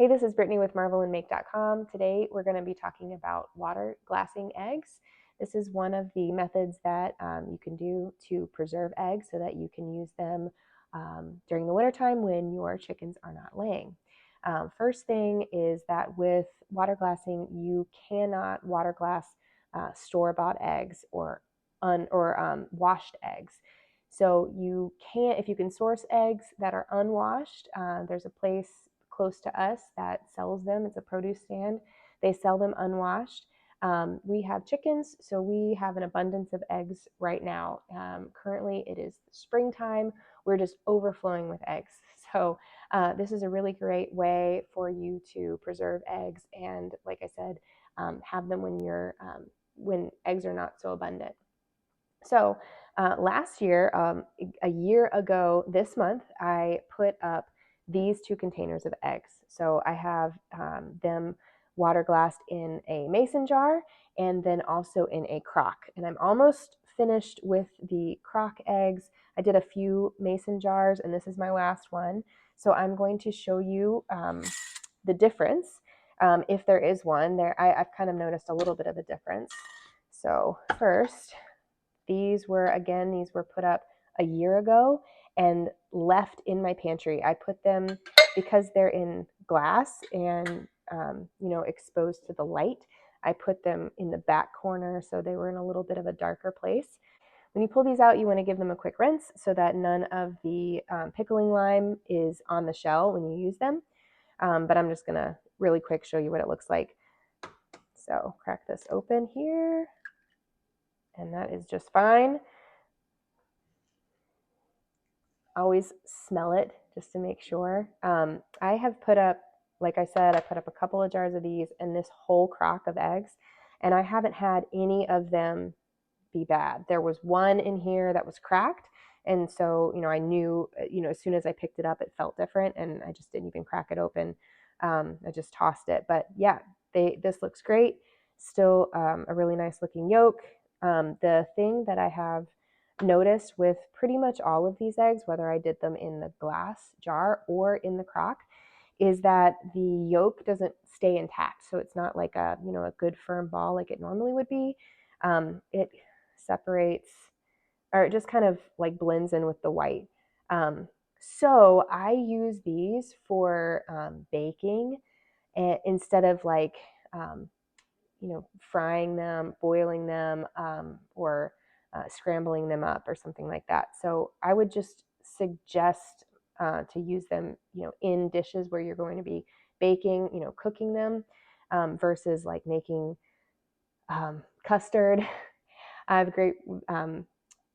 Hey, this is Brittany with marvelandmake.com. Today we're going to be talking about water glassing eggs. This is one of the methods that you can do to preserve eggs so that you can use them during the wintertime when your chickens are not laying. First thing is that with water glassing, you cannot water glass store-bought eggs or washed eggs. So you can't, if you can source eggs that are unwashed, there's a place close to us that sells them. It's a produce stand. They sell them unwashed. We have chickens, so we have an abundance of eggs right now. Currently, it is springtime. We're just overflowing with eggs. So this is a really great way for you to preserve eggs and, like I said, have them when eggs are not so abundant. So last year, a year ago this month, I put up these 2 containers of eggs. So I have them water glassed in a mason jar and then also in a crock. And I'm almost finished with the crock eggs. I did a few mason jars and this is my last one. So I'm going to show you the difference. If there is one, I've kind of noticed a little bit of a difference. So first, these were put up a year ago and left in my pantry. I put them because they're in glass and exposed to the light. I put them in the back corner so they were in a little bit of a darker place. When you pull these out, you want to give them a quick rinse so that none of the pickling lime is on the shell when you use them. But I'm just gonna really quick show you what it looks like. So crack this open here. And that is just fine. Always smell it just to make sure. I have put up, like I said, I put up a couple of jars of these and this whole crock of eggs, and I haven't had any of them be bad. There was one in here that was cracked, and so I knew as soon as I picked it up it felt different, and I just didn't even crack it open. I just tossed it. But yeah, this looks great. Still a really nice looking yolk. The thing that I have noticed with pretty much all of these eggs, whether I did them in the glass jar or in the crock, is that the yolk doesn't stay intact. So it's not like a good firm ball like it normally would be. It separates, or it just kind of like blends in with the white. So I use these for baking, and instead of like frying them, boiling them, or scrambling them up or something like that. So I would just suggest to use them, in dishes where you're going to be baking, cooking them, versus like making custard. I have a great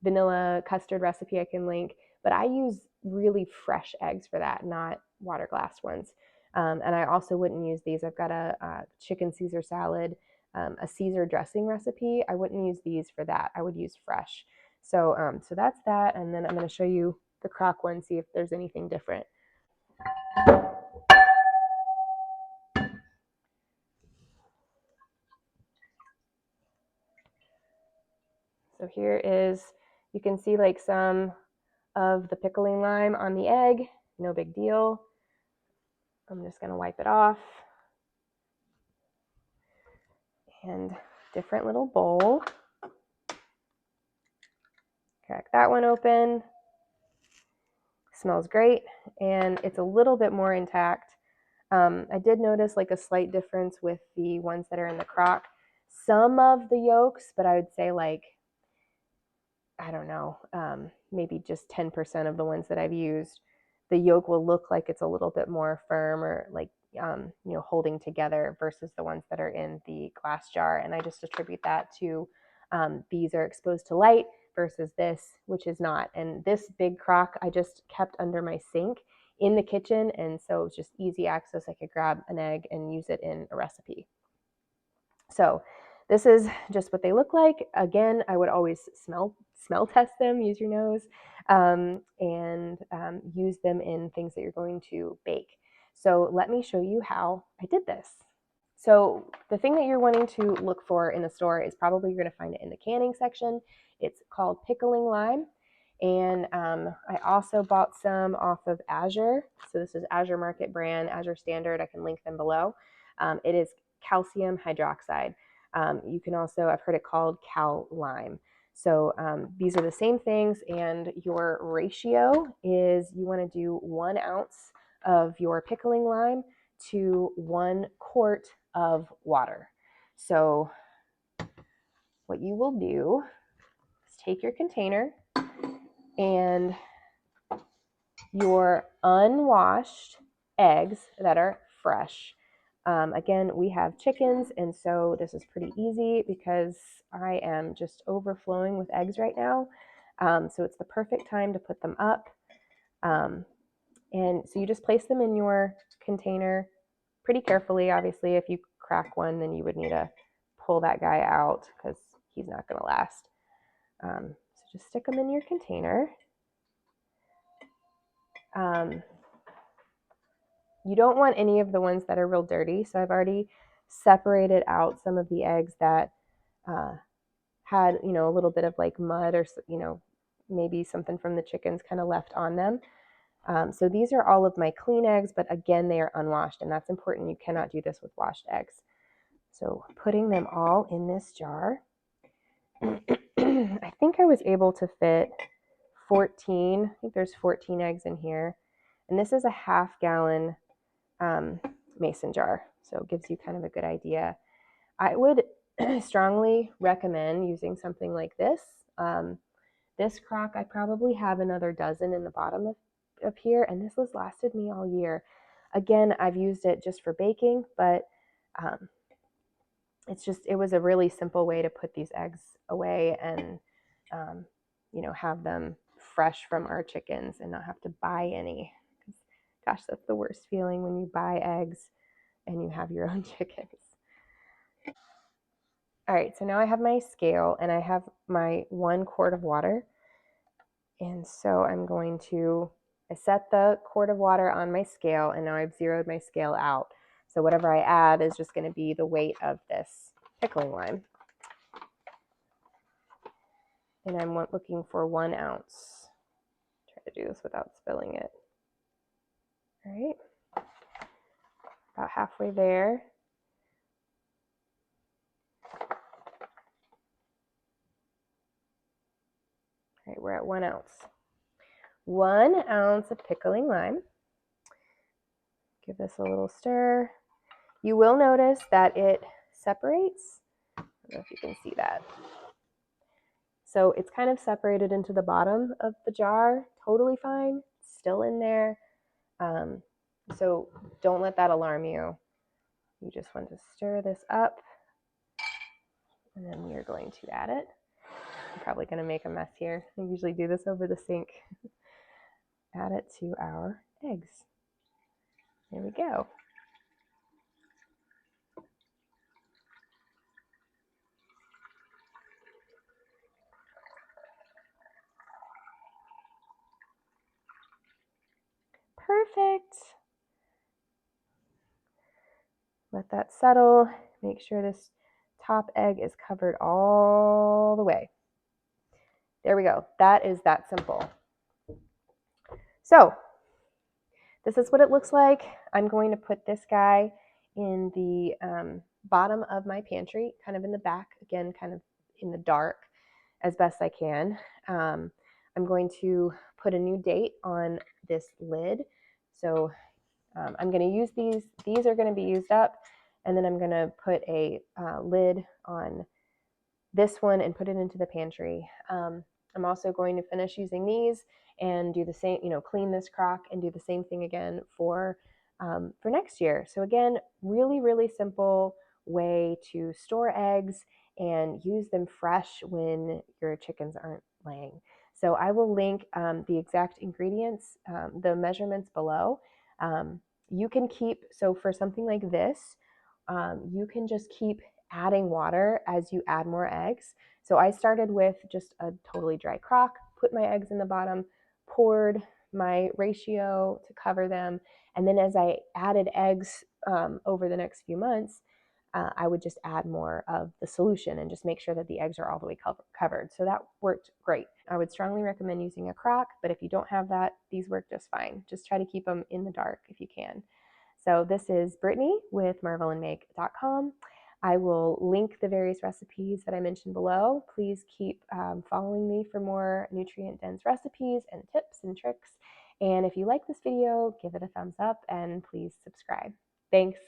vanilla custard recipe I can link, but I use really fresh eggs for that, not water glass ones. And I also wouldn't use these. I've got a chicken Caesar salad, a Caesar dressing recipe. I wouldn't use these for that. I would use fresh. So so that's that. And then I'm going to show you the crock one, see if there's anything different. So here is, you can see like some of the pickling lime on the egg. No big deal. I'm just going to wipe it off. And different little bowl. Crack that one open. Smells great, and it's a little bit more intact. I did notice like a slight difference with the ones that are in the crock. Some of the yolks, but I would say like, I don't know, maybe just 10% of the ones that I've used, the yolk will look like it's a little bit more firm or like, holding together versus the ones that are in the glass jar. And I just attribute that to these are exposed to light versus this, which is not. And this big crock I just kept under my sink in the kitchen, and so it was just easy access. I could grab an egg and use it in a recipe. So this is just what they look like. Again, I would always smell test them, use your nose, and use them in things that you're going to bake. So let me show you how I did this. So the thing that you're wanting to look for in the store is probably you're going to find it in the canning section. It's called Pickling Lime, And I also bought some off of Azure. So this is Azure Market brand, Azure Standard. I can link them below. It is calcium hydroxide. You can also, I've heard it called Cal Lime. So these are the same things, and your ratio is you want to do 1 ounce of your pickling lime to 1 quart of water. So what you will do is take your container and your unwashed eggs that are fresh. Again, we have chickens, and so this is pretty easy because I am just overflowing with eggs right now. So it's the perfect time to put them up. And so you just place them in your container pretty carefully. Obviously, if you crack one, then you would need to pull that guy out because he's not going to last. So just stick them in your container. You don't want any of the ones that are real dirty. So I've already separated out some of the eggs that had, a little bit of like mud or, maybe something from the chickens kind of left on them. So these are all of my clean eggs, but again, they are unwashed, and that's important. You cannot do this with washed eggs. So putting them all in this jar. I think I was able to fit 14. I think there's 14 eggs in here. And this is a half-gallon mason jar, so it gives you kind of a good idea. I would strongly recommend using something like this. This crock, I probably have another dozen in the bottom of here, and this has lasted me all year. Again, I've used it just for baking, but it was a really simple way to put these eggs away and, have them fresh from our chickens and not have to buy any. Gosh, that's the worst feeling when you buy eggs and you have your own chickens. All right, so now I have my scale and I have my 1 quart of water. And so I set the quart of water on my scale, and now I've zeroed my scale out. So whatever I add is just going to be the weight of this pickling lime. And I'm looking for 1 ounce. Try to do this without spilling it. All right, about halfway there. All right, we're at 1 ounce. 1 ounce of pickling lime. Give this a little stir. You will notice that it separates. I don't know if you can see that. So it's kind of separated into the bottom of the jar. Totally fine. It's still in there. So don't let that alarm you. You just want to stir this up, and then we are going to add it. I'm probably going to make a mess here. I usually do this over the sink. Add it to our eggs. There we go. Perfect. Let that settle. Make sure this top egg is covered all the way. There we go. That is that simple. So this is what it looks like. I'm going to put this guy in the bottom of my pantry, kind of in the back, again, kind of in the dark as best I can. I'm going to put a new date on this lid. So I'm going to use these. These are going to be used up, and then I'm going to put a lid on this one and put it into the pantry. I'm also going to finish using these and do the same, clean this crock and do the same thing again for next year. So again, really, really simple way to store eggs and use them fresh when your chickens aren't laying. So I will link the exact ingredients, the measurements below. You can so for something like this, you can just keep adding water as you add more eggs. So I started with just a totally dry crock, put my eggs in the bottom, poured my ratio to cover them, and then as I added eggs over the next few months, I would just add more of the solution and just make sure that the eggs are all the way covered. So that worked great. I would strongly recommend using a crock, but if you don't have that, these work just fine. Just try to keep them in the dark if you can. So this is Brittany with marvelandmake.com. I will link the various recipes that I mentioned below. Please keep following me for more nutrient-dense recipes and tips and tricks. And if you like this video, give it a thumbs up and please subscribe. Thanks.